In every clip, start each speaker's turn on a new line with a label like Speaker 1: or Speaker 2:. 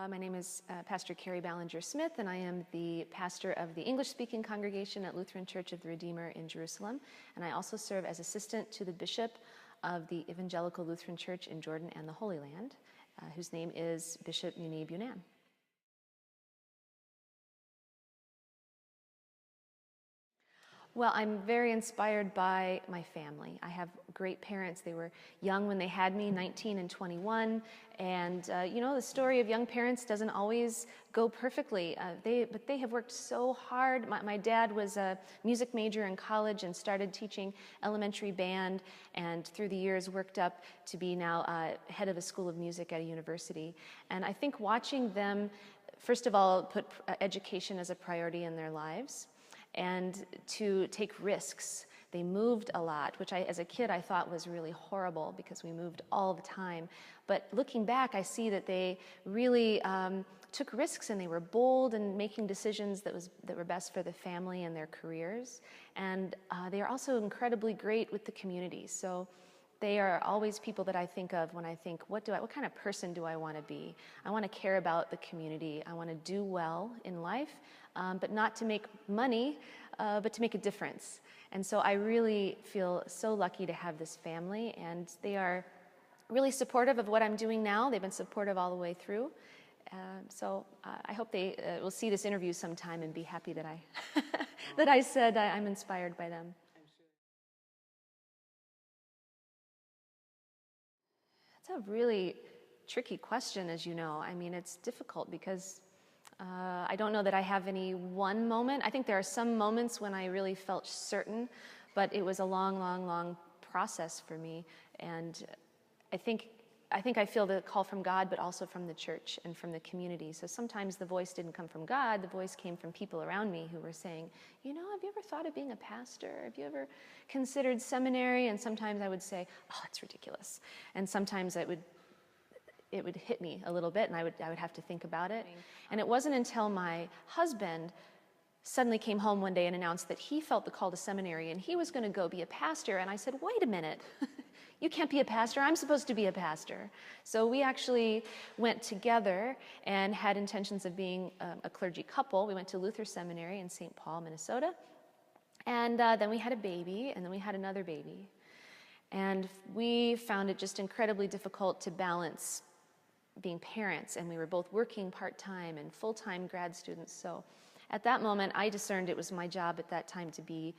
Speaker 1: My name is Pastor Carrie Smith, and I am the pastor of the English-speaking congregation at Lutheran Church of the Redeemer in Jerusalem. And I also serve as assistant to the bishop of the Evangelical Lutheran Church in Jordan and the Holy Land, whose name is Bishop Munib Yunan. Well, I'm very inspired by my family. I have great parents. They were young when they had me, 19 and 21. And, the story of young parents doesn't always go perfectly. But they have worked so hard. My dad was a music major in college and started teaching elementary band, and through the years worked up to be now head of a school of music at a university. And I think watching them, first of all, put education as a priority in their lives, and to take risks. They moved a lot, which as a kid I thought was really horrible because we moved all the time. But looking back, I see that they really took risks, and they were bold in making decisions that were best for the family and their careers. And they are also incredibly great with the community. So they are always people that I think of when I think, what kind of person do I want to be? I want to care about the community. I want to do well in life, but not to make money, but to make a difference. And so I really feel so lucky to have this family, and they are really supportive of what I'm doing now. They've been supportive all the way through. So I hope they will see this interview sometime and be happy that that I said I'm inspired by them. That's a really tricky question, as you know. I mean, it's difficult because I don't know that I have any one moment. I think there are some moments when I really felt certain, but it was a long, long, long process for me. And I think I feel the call from God, but also from the church and from the community. So sometimes the voice didn't come from God. The voice came from people around me who were saying, have you ever thought of being a pastor? Have you ever considered seminary? And sometimes I would say, oh, that's ridiculous. And sometimes it would hit me a little bit, and I would have to think about it. And it wasn't until my husband suddenly came home one day and announced that he felt the call to seminary and he was going to go be a pastor. And I said, wait a minute, you can't be a pastor. I'm supposed to be a pastor. So we actually went together and had intentions of being a clergy couple. We went to Luther Seminary in St. Paul, Minnesota. And then we had a baby, and then we had another baby. And we found it just incredibly difficult to balance being parents, and we were both working part-time and full-time grad students. So at that moment, I discerned it was my job at that time to be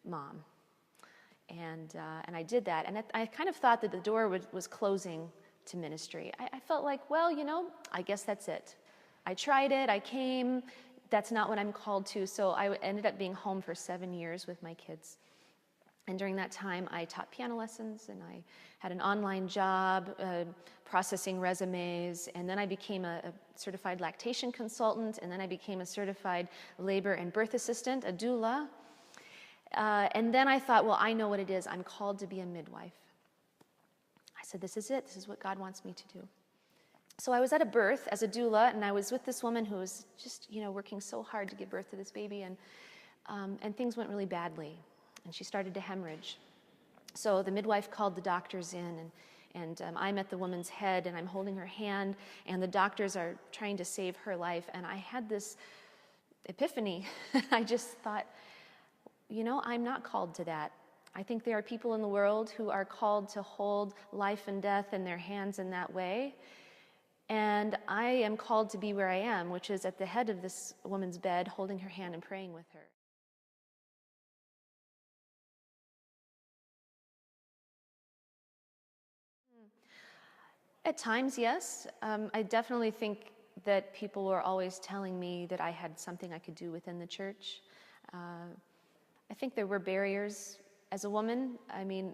Speaker 1: mom. And I did that. And I kind of thought that the door was closing to ministry. I felt like, I guess that's it. I tried it, I came, that's not what I'm called to. So I ended up being home for 7 years with my kids. And during that time, I taught piano lessons, and I had an online job processing resumes, and then I became a certified lactation consultant, and then I became a certified labor and birth assistant, a doula. And then I thought, well, I know what it is. I'm called to be a midwife. I said, this is it. This is what God wants me to do. So I was at a birth as a doula, and I was with this woman who was just, working so hard to give birth to this baby, and things went really badly. And she started to hemorrhage. So the midwife called the doctors in, and I'm at the woman's head, and I'm holding her hand, and the doctors are trying to save her life. And I had this epiphany. I just thought, I'm not called to that. I think there are people in the world who are called to hold life and death in their hands in that way. And I am called to be where I am, which is at the head of this woman's bed, holding her hand and praying with her. At times, yes. I definitely think that people were always telling me that I had something I could do within the church. I think there were barriers as a woman. I mean,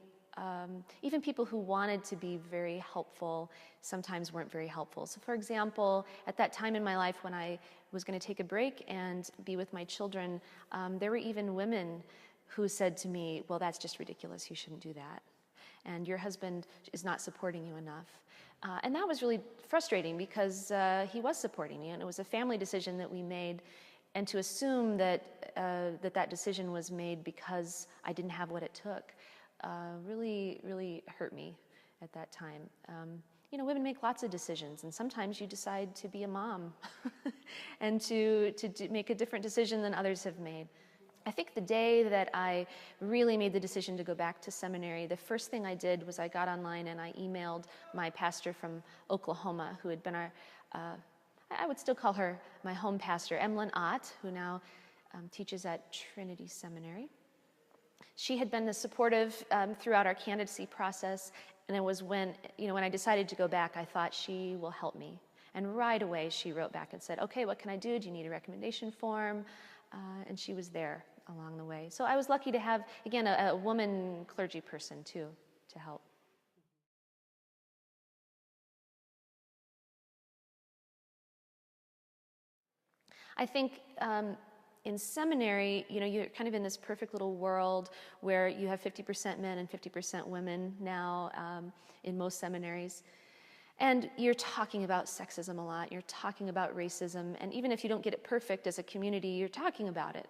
Speaker 1: even people who wanted to be very helpful sometimes weren't very helpful. So for example, at that time in my life when I was going to take a break and be with my children, there were even women who said to me, well, that's just ridiculous. You shouldn't do that. And your husband is not supporting you enough. And that was really frustrating because he was supporting me, and it was a family decision that we made. And to assume that that decision was made because I didn't have what it took really, really hurt me at that time. women make lots of decisions, and sometimes you decide to be a mom and to make a different decision than others have made. I think the day that I really made the decision to go back to seminary, the first thing I did was I got online and I emailed my pastor from Oklahoma, who had been I would still call her my home pastor, Emlyn Ott, who now teaches at Trinity Seminary. She had been supportive throughout our candidacy process, and it was when I decided to go back, I thought she will help me. And right away she wrote back and said, okay, what can I do? Do you need a recommendation form? And she was there along the way. So I was lucky to have, again, a woman clergy person too, to help. I think in seminary, you're kind of in this perfect little world where you have 50% men and 50% women now in most seminaries. And you're talking about sexism a lot, you're talking about racism, and even if you don't get it perfect as a community, you're talking about it.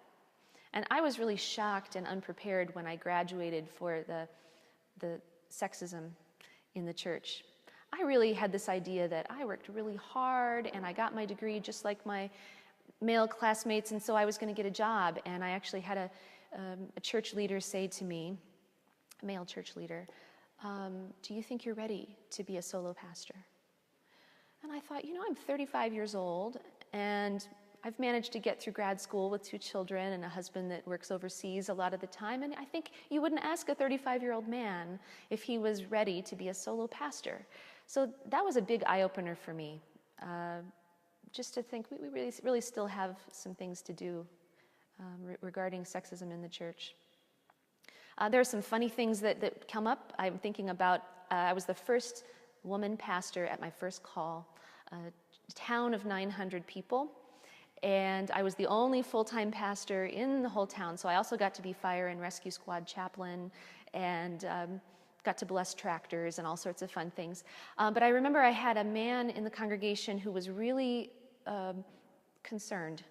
Speaker 1: And I was really shocked and unprepared when I graduated for the sexism in the church. I really had this idea that I worked really hard and I got my degree just like my male classmates, and so I was going to get a job. And I actually had a church leader say to me, a male church leader, do you think you're ready to be a solo pastor? And I thought, I'm 35 years old, and I've managed to get through grad school with 2 children and a husband that works overseas a lot of the time, and I think you wouldn't ask a 35-year-old man if he was ready to be a solo pastor. So that was a big eye-opener for me, just to think we really still have some things to do regarding sexism in the church. There are some funny things that come up. I'm thinking about, I was the first woman pastor at my first call, a town of 900 people, and I was the only full-time pastor in the whole town, so I also got to be fire and rescue squad chaplain and got to bless tractors and all sorts of fun things. But I remember I had a man in the congregation who was really concerned.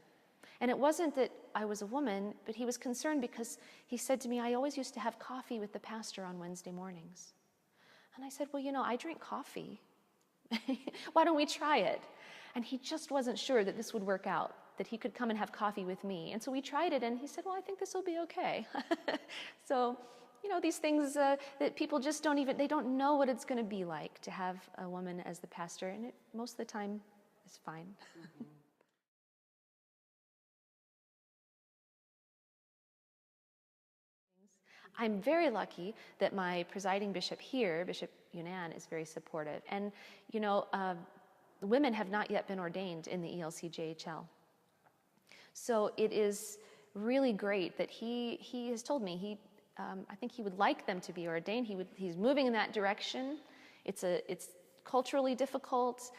Speaker 1: And it wasn't that I was a woman, but he was concerned because he said to me, I always used to have coffee with the pastor on Wednesday mornings. And I said, well, I drink coffee. Why don't we try it? And he just wasn't sure that this would work out, that he could come and have coffee with me. And so we tried it, and he said, well, I think this will be okay. So, these things that people just they don't know what it's going to be like to have a woman as the pastor, and it most of the time is fine. Mm-hmm. I'm very lucky that my presiding bishop here, Bishop Yunan, is very supportive. And, women have not yet been ordained in the ELCJHL. So it is really great that he has told me I think he would like them to be ordained. He's moving in that direction. It's culturally difficult.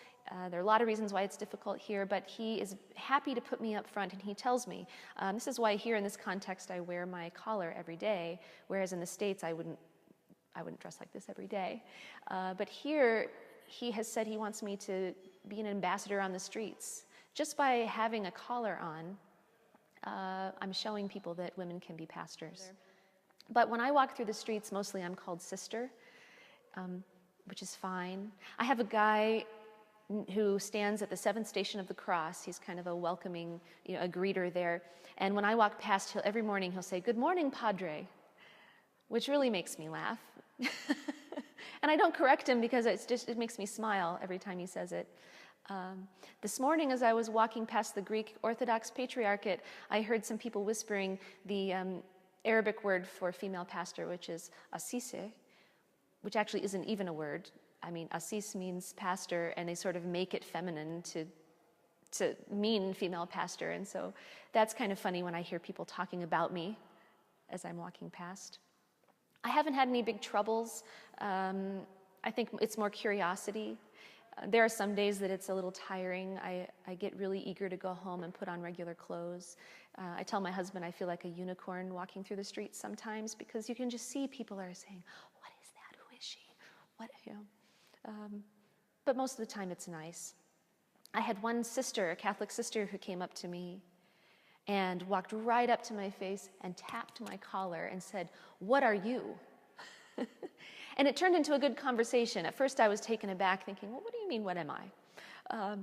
Speaker 1: There are a lot of reasons why it's difficult here, but he is happy to put me up front, and he tells me, this is why here in this context I wear my collar every day, whereas in the States I wouldn't dress like this every day. But here he has said he wants me to be an ambassador on the streets. Just by having a collar on, I'm showing people that women can be pastors. But when I walk through the streets, mostly I'm called sister, which is fine. I have a guy who stands at the 7th station of the cross. He's kind of a welcoming, a greeter there. And when I walk past, every morning he'll say, "Good morning, Padre," which really makes me laugh. And I don't correct him because it makes me smile every time he says it. This morning, as I was walking past the Greek Orthodox Patriarchate, I heard some people whispering the Arabic word for female pastor, which is asise, which actually isn't even a word. I mean, asis means pastor, and they sort of make it feminine to mean female pastor. And so that's kind of funny when I hear people talking about me as I'm walking past. I haven't had any big troubles. I think it's more curiosity. There are some days that it's a little tiring. I get really eager to go home and put on regular clothes. I tell my husband I feel like a unicorn walking through the streets sometimes because you can just see people are saying, "What is that? Who is she?" But most of the time it's nice. I had one sister, a Catholic sister, who came up to me and walked right up to my face and tapped my collar and said, "What are you?" And it turned into a good conversation. At first I was taken aback thinking, well, what do you mean, what am I?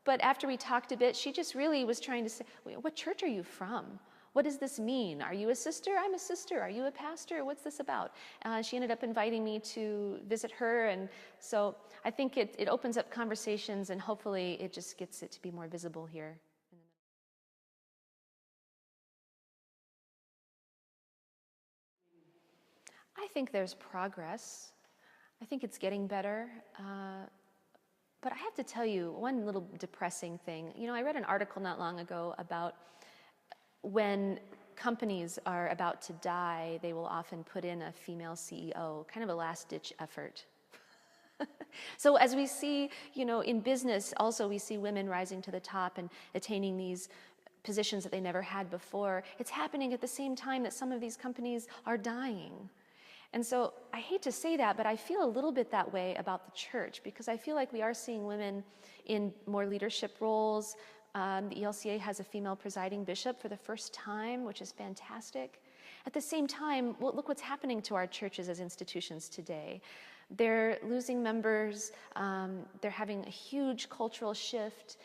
Speaker 1: But after we talked a bit, she just really was trying to say, what church are you from? What does this mean? Are you a sister? I'm a sister. Are you a pastor? What's this about? She ended up inviting me to visit her. And so I think it opens up conversations, and hopefully it just gets it to be more visible here. I think there's progress. I think it's getting better. But I have to tell you one little depressing thing. You know, I read an article not long ago about when companies are about to die, they will often put in a female CEO, kind of a last-ditch effort. So as we see, you know, in business, also we see women rising to the top and attaining these positions that they never had before. It's happening at the same time that some of these companies are dying. And so I hate to say that, but I feel a little bit that way about the church, because I feel like we are seeing women in more leadership roles. The ELCA has a female presiding bishop for the first time, which is fantastic. At the same time, well, look what's happening to our churches as institutions today. They're losing members. They're having a huge cultural shift.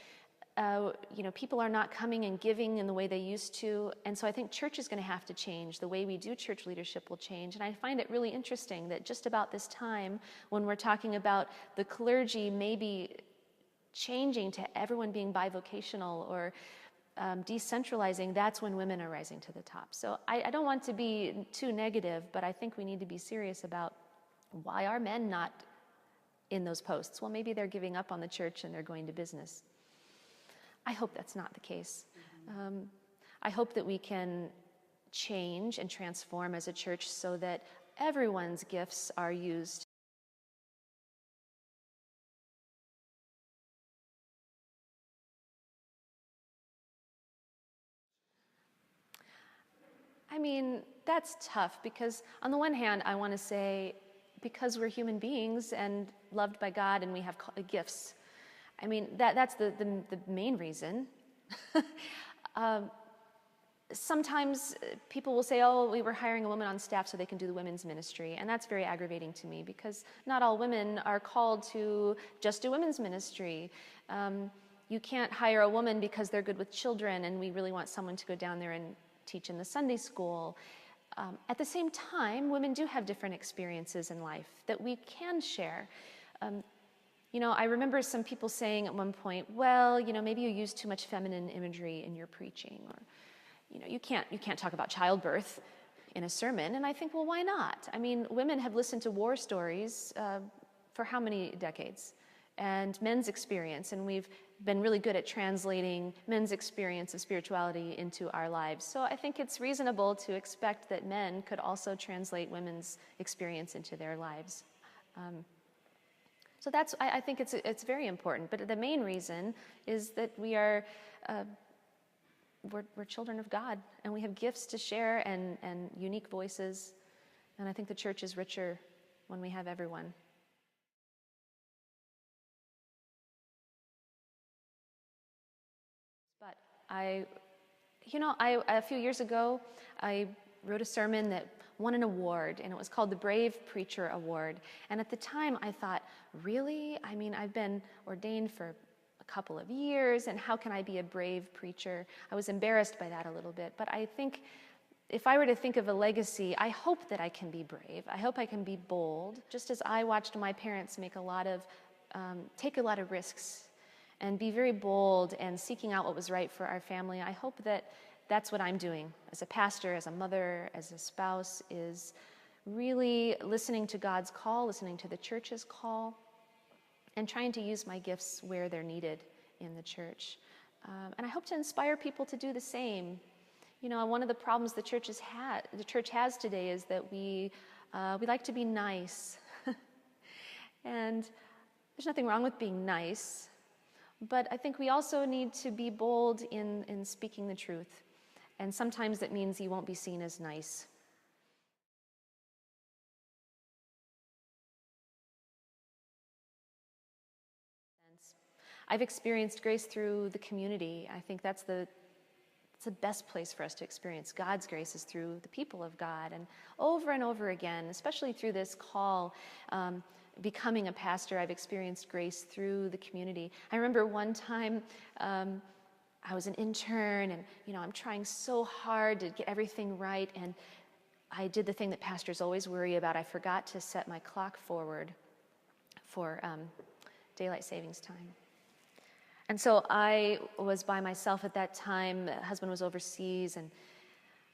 Speaker 1: You know, people are not coming and giving in the way they used to. And so I think church is going to have to change. The way we do church leadership will change. And I find it really interesting that just about this time, when we're talking about the clergy maybe changing to everyone being bivocational or decentralizing, that's when women are rising to the top. So I don't want to be too negative, but I think we need to be serious about why are men not in those posts? Well, maybe they're giving up on the church and they're going to business. I hope that's not the case. I hope that we can change and transform as a church so that everyone's gifts are used. I mean, that's tough because on the one hand, I want to say, because we're human beings and loved by God and we have gifts, I mean, that's the main reason. Sometimes people will say, oh, we were hiring a woman on staff so they can do the women's ministry. And that's very aggravating to me because not all women are called to just do women's ministry. You can't hire a woman because they're good with children and we really want someone to go down there and teach in the Sunday school. At the same time, women do have different experiences in life that we can share. You know, I remember some people saying at one point, well, you know, maybe you use too much feminine imagery in your preaching, or, you know, you can't talk about childbirth in a sermon. And I think, well, why not? I mean, women have listened to war stories for how many decades? And men's experience, and we've been really good at translating men's experience of spirituality into our lives. So I think it's reasonable to expect that men could also translate women's experience into their lives. So that's, I think it's very important. But the main reason is that we're children of God, and we have gifts to share and unique voices. And I think the church is richer when we have everyone. But a few years ago, I wrote a sermon that won an award, and it was called the Brave Preacher Award. And at the time, I thought, really? I mean, I've been ordained for a couple of years, and how can I be a brave preacher? I was embarrassed by that a little bit, but I think if I were to think of a legacy, I hope that I can be brave. I hope I can be bold, just as I watched my parents take a lot of risks and be very bold and seeking out what was right for our family. I hope that that's what I'm doing as a pastor, as a mother, as a spouse, is really listening to God's call, listening to the church's call, and trying to use my gifts where they're needed in the church. And I hope to inspire people to do the same. You know, one of the problems the church has today is that we like to be nice. And there's nothing wrong with being nice, but I think we also need to be bold in speaking the truth. And sometimes it means you won't be seen as nice. I've experienced grace through the community. I think that's the it's the best place for us to experience God's grace is through the people of God. And over again, especially through this call, becoming a pastor, I've experienced grace through the community. I remember one time I was an intern, and I'm trying so hard to get everything right, and I did the thing that pastors always worry about. I forgot to set my clock forward for daylight savings time. And so I was by myself at that time. My husband was overseas, and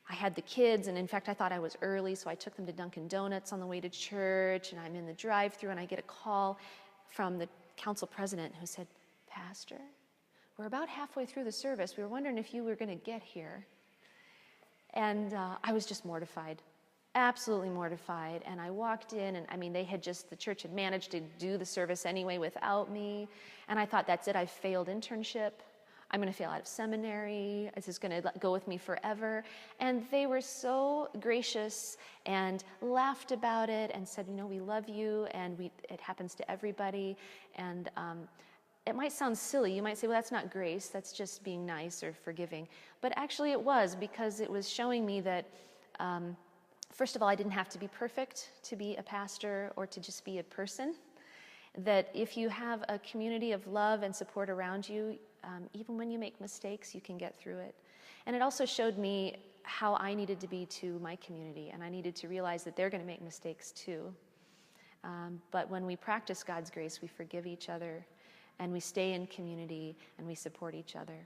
Speaker 1: I had the kids, and in fact, I thought I was early, so I took them to Dunkin' Donuts on the way to church, and I'm in the drive-thru, and I get a call from the council president who said, "Pastor, we're about halfway through the service. We were wondering if you were going to get here." And I was just mortified, absolutely mortified. And I walked in, and the church had managed to do the service anyway without me. And I thought, that's it, I failed internship. I'm going to fail out of seminary. This is going to go with me forever. And they were so gracious and laughed about it and said, we love you, and it happens to everybody. And it might sound silly. You might say, well, that's not grace. That's just being nice or forgiving. But actually it was, because it was showing me that, first of all, I didn't have to be perfect to be a pastor or to just be a person. That if you have a community of love and support around you, even when you make mistakes, you can get through it. And it also showed me how I needed to be to my community, and I needed to realize that they're going to make mistakes too. But when we practice God's grace, we forgive each other, and we stay in community, and we support each other.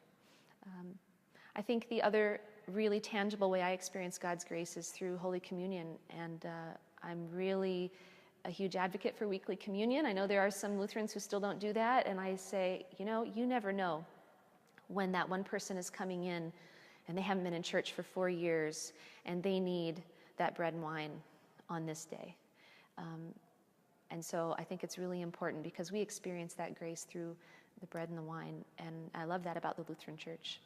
Speaker 1: I think the other really tangible way I experience God's grace is through Holy Communion, and I'm really a huge advocate for weekly communion. I know there are some Lutherans who still don't do that, and I say, you never know when that one person is coming in and they haven't been in church for 4 years, and they need that bread and wine on this day. And so I think it's really important, because we experience that grace through the bread and the wine, and I love that about the Lutheran Church.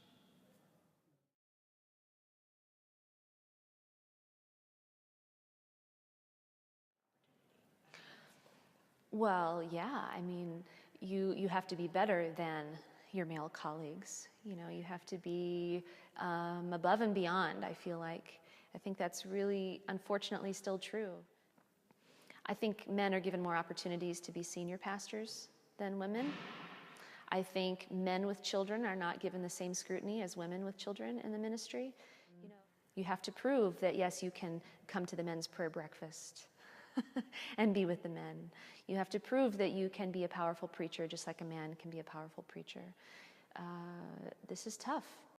Speaker 1: Well, yeah, you have to be better than your male colleagues. You have to be above and beyond, I feel like. I think that's really, unfortunately, still true. I think men are given more opportunities to be senior pastors than women. I think men with children are not given the same scrutiny as women with children in the ministry. You have to prove that, yes, you can come to the men's prayer breakfast and be with the men. You have to prove that you can be a powerful preacher just like a man can be a powerful preacher. This is tough.